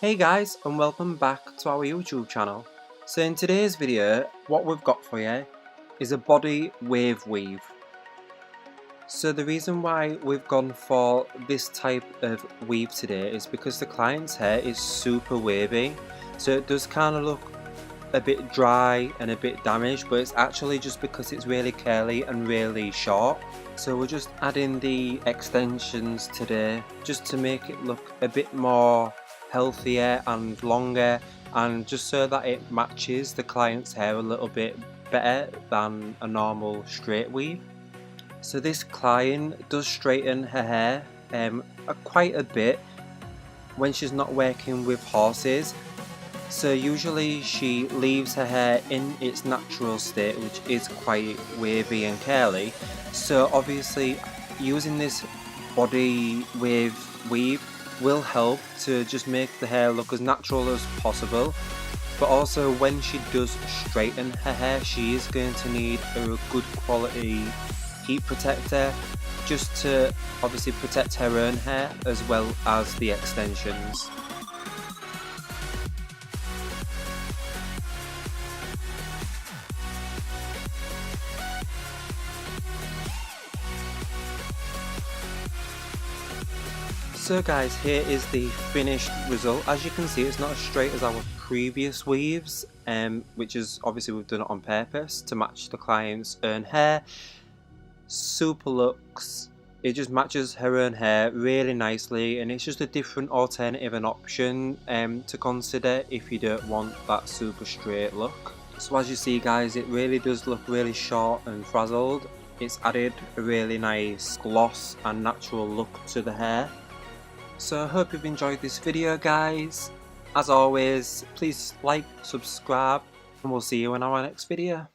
Hey guys, and welcome back to our YouTube channel. So in today's video, what we've got for you is a body wave weave. So the reason why we've gone for this type of weave today is because the client's hair is super wavy. So it does kind of look a bit dry and a bit damaged, but it's actually just because it's really curly and really short. So we're just adding the extensions today just to make it look a bit more healthier and longer, and just so that it matches the client's hair a little bit better than a normal straight weave. So this client does straighten her hair quite a bit when she's not working with horses. So usually she leaves her hair in its natural state, which is quite wavy and curly. So obviously using this body wave weave will help to just make the hair look as natural as possible. But also when she does straighten her hair, she is going to need a good quality heat protector just to obviously protect her own hair as well as the extensions. So guys, here is the finished result. As you can see, it's not as straight as our previous weaves, which is obviously we've done it on purpose to match the client's own hair. Super looks, it just matches her own hair really nicely, and it's just a different alternative and option to consider if you don't want that super straight look. So as you see guys, it really does look really short and frazzled. It's added a really nice gloss and natural look to the hair. So I hope you've enjoyed this video guys. As always, please like, subscribe, and we'll see you in our next video.